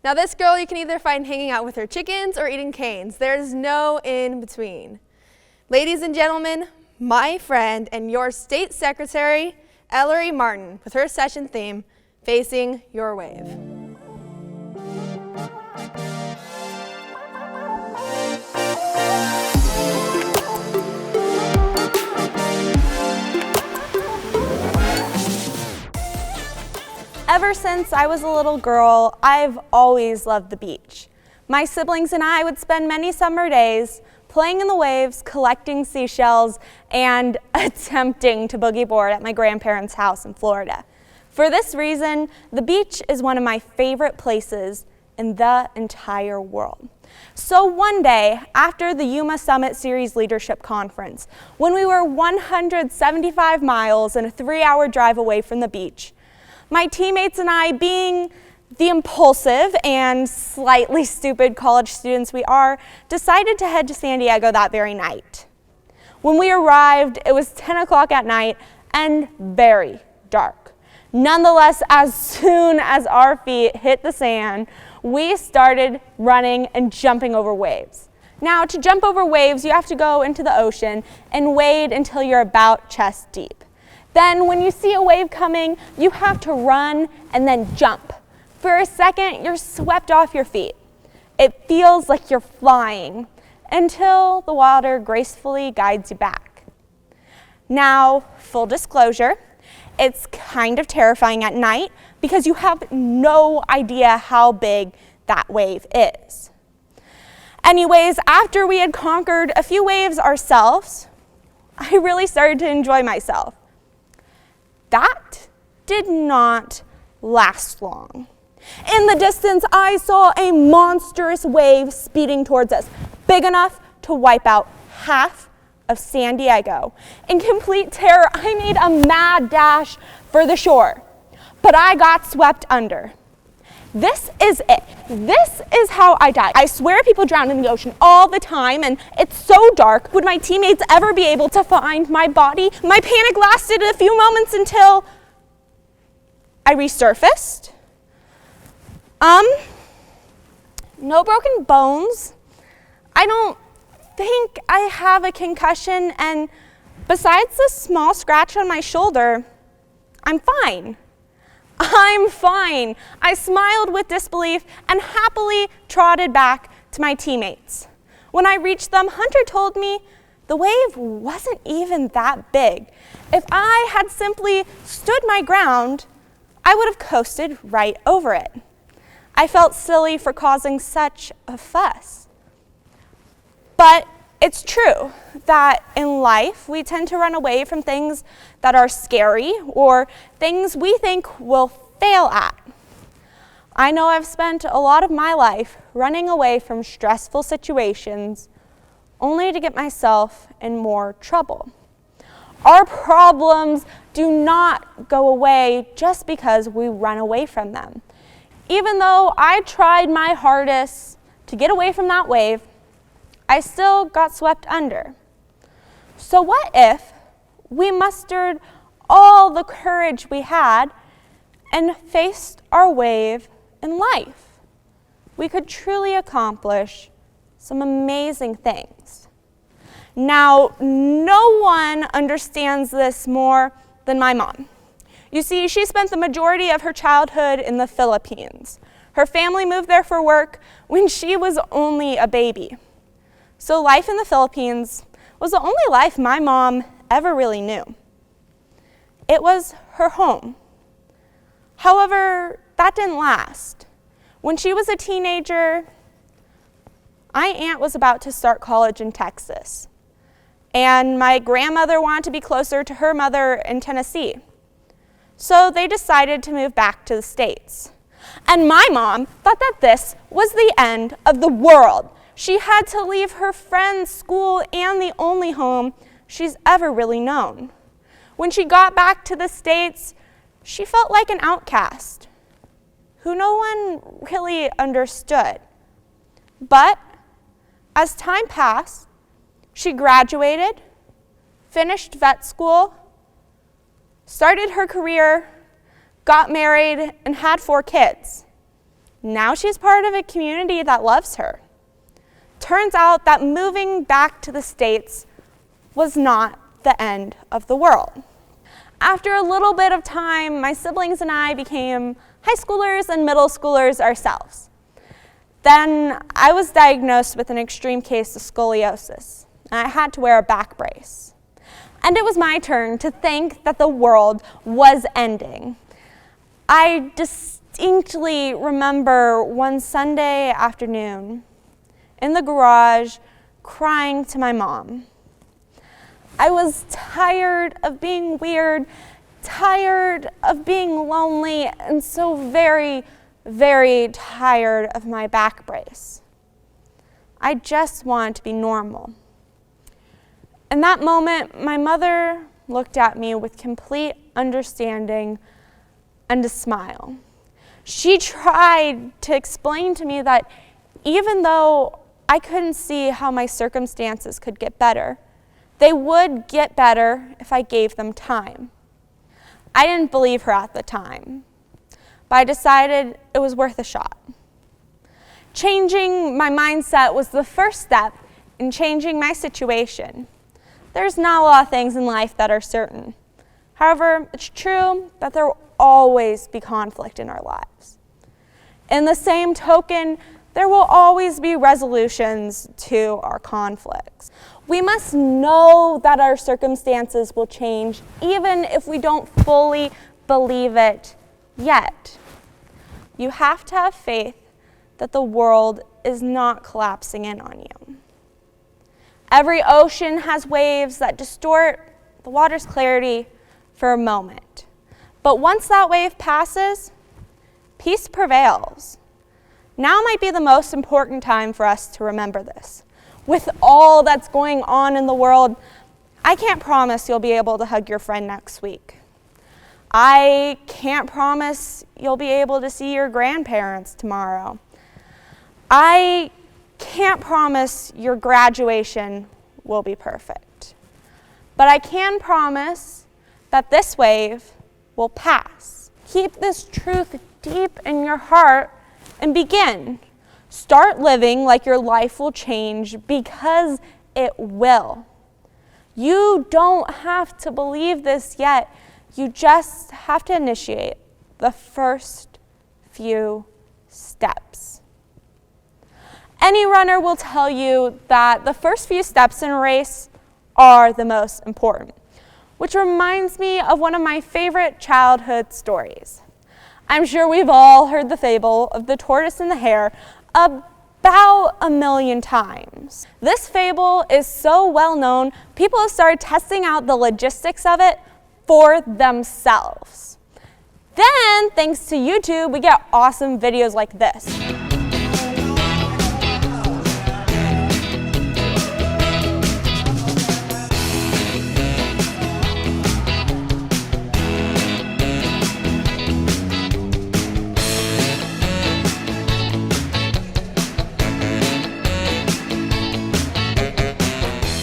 Now this girl you can either find hanging out with her chickens or eating canes. There's no in between. Ladies and gentlemen, my friend and your state secretary, Elery Martin, with her session theme, Facing Your Wave. Ever since I was a little girl, I've always loved the beach. My siblings and I would spend many summer days playing in the waves, collecting seashells, and attempting to boogie board at my grandparents' house in Florida. For this reason, the beach is one of my favorite places in the entire world. So one day, after the Yuma Summit Series Leadership Conference, when we were 175 miles and a 3-hour drive away from the beach, my teammates and I, being the impulsive and slightly stupid college students we are, decided to head to San Diego that very night. When we arrived, it was 10 o'clock at night and very dark. Nonetheless, as soon as our feet hit the sand, we started running and jumping over waves. Now, to jump over waves, you have to go into the ocean and wade until you're about chest deep. Then when you see a wave coming, you have to run and then jump. For a second, you're swept off your feet. It feels like you're flying until the water gracefully guides you back. Now, full disclosure, it's kind of terrifying at night because you have no idea how big that wave is. Anyways, after we had conquered a few waves ourselves, I really started to enjoy myself. That did not last long. In the distance, I saw a monstrous wave speeding towards us, big enough to wipe out half of San Diego. In complete terror, I made a mad dash for the shore, but I got swept under. This is it. This is how I died. I swear people drown in the ocean all the time, and it's so dark. Would my teammates ever be able to find my body? My panic lasted a few moments until I resurfaced. No broken bones. I don't think I have a concussion, and besides the small scratch on my shoulder, I'm fine. I'm fine. I smiled with disbelief and happily trotted back to my teammates. When I reached them, Hunter told me the wave wasn't even that big. If I had simply stood my ground, I would have coasted right over it. I felt silly for causing such a fuss. But it's true that in life we tend to run away from things that are scary or things we think we'll fail at. I know I've spent a lot of my life running away from stressful situations only to get myself in more trouble. Our problems do not go away just because we run away from them. Even though I tried my hardest to get away from that wave, I still got swept under. So what if we mustered all the courage we had and faced our wave in life? We could truly accomplish some amazing things. Now, no one understands this more than my mom. You see, she spent the majority of her childhood in the Philippines. Her family moved there for work when she was only a baby. So life in the Philippines was the only life my mom ever really knew. It was her home. However, that didn't last. When she was a teenager, my aunt was about to start college in Texas, and my grandmother wanted to be closer to her mother in Tennessee. So they decided to move back to the States. And my mom thought that this was the end of the world. She had to leave her friends, school, and the only home she's ever really known. When she got back to the States, she felt like an outcast who no one really understood. But as time passed, she graduated, finished vet school, started her career, got married, and had 4 kids. Now she's part of a community that loves her. Turns out that moving back to the States was not the end of the world. After a little bit of time, my siblings and I became high schoolers and middle schoolers ourselves. Then I was diagnosed with an extreme case of scoliosis, and I had to wear a back brace. And it was my turn to think that the world was ending. I distinctly remember one Sunday afternoon in the garage crying to my mom. I was tired of being weird, tired of being lonely, and so very, very tired of my back brace. I just wanted to be normal. In that moment, my mother looked at me with complete understanding and a smile. She tried to explain to me that even though I couldn't see how my circumstances could get better, they would get better if I gave them time. I didn't believe her at the time, but I decided it was worth a shot. Changing my mindset was the first step in changing my situation. There's not a lot of things in life that are certain. However, it's true that there will always be conflict in our lives. In the same token, there will always be resolutions to our conflicts. We must know that our circumstances will change, even if we don't fully believe it yet. You have to have faith that the world is not collapsing in on you. Every ocean has waves that distort the water's clarity for a moment. But once that wave passes, peace prevails. Now might be the most important time for us to remember this. With all that's going on in the world, I can't promise you'll be able to hug your friend next week. I can't promise you'll be able to see your grandparents tomorrow. I can't promise your graduation will be perfect. But I can promise that this wave will pass. Keep this truth deep in your heart and begin. Start living like your life will change, because it will. You don't have to believe this yet. You just have to initiate the first few steps. Any runner will tell you that the first few steps in a race are the most important, which reminds me of one of my favorite childhood stories. I'm sure we've all heard the fable of the tortoise and the hare about 1,000,000 times. This fable is so well known, people have started testing out the logistics of it for themselves. Then, thanks to YouTube, we get awesome videos like this.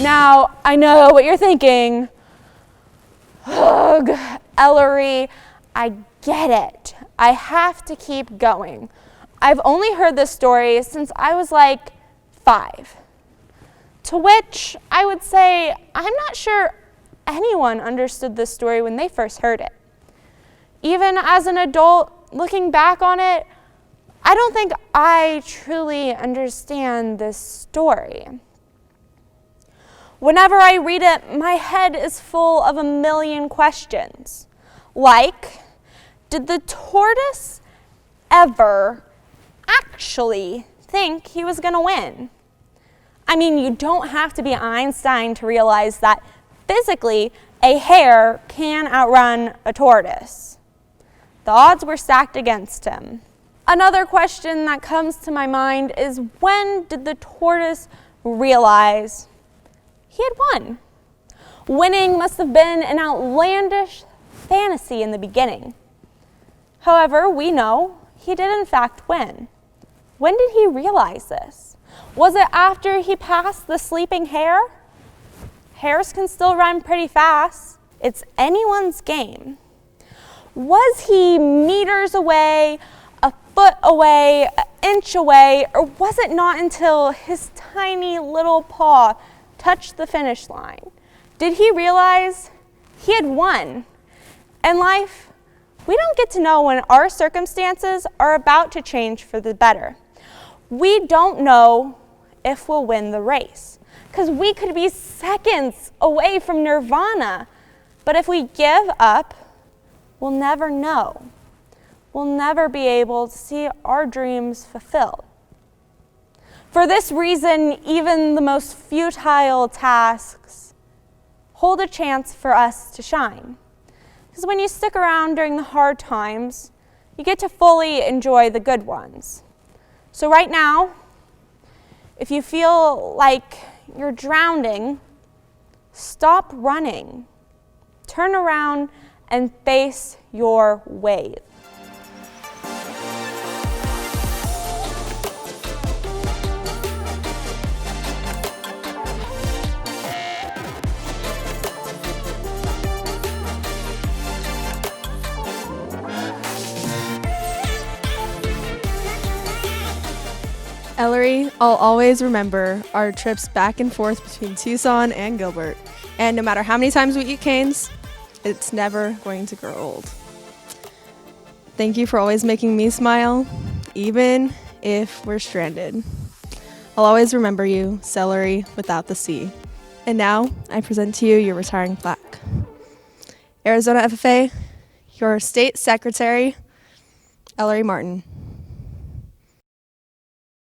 Now, I know what you're thinking. Ugh, Elery, I get it. I have to keep going. I've only heard this story since I was like 5. To which I would say, I'm not sure anyone understood this story when they first heard it. Even as an adult, looking back on it, I don't think I truly understand this story. Whenever I read it, my head is full of 1,000,000 questions. Like, did the tortoise ever actually think he was going to win? I mean, you don't have to be Einstein to realize that physically, a hare can outrun a tortoise. The odds were stacked against him. Another question that comes to my mind is, when did the tortoise realize he had won? Winning must have been an outlandish fantasy in the beginning. However, we know he did in fact win. When did he realize this? Was it after he passed the sleeping hare? Hares can still run pretty fast. It's anyone's game. Was he meters away, a foot away, an inch away, or was it not until his tiny little paw touched the finish line did he realize he had won? In life, we don't get to know when our circumstances are about to change for the better. We don't know if we'll win the race, because we could be seconds away from nirvana. But if we give up, we'll never know. We'll never be able to see our dreams fulfilled. For this reason, even the most futile tasks hold a chance for us to shine. Because when you stick around during the hard times, you get to fully enjoy the good ones. So right now, if you feel like you're drowning, stop running. Turn around and face your wave. Elery, I'll always remember our trips back and forth between Tucson and Gilbert. And no matter how many times we eat canes, it's never going to grow old. Thank you for always making me smile, even if we're stranded. I'll always remember you, celery without the C. And now I present to you your retiring plaque. Arizona FFA, your State Secretary, Elery Martin.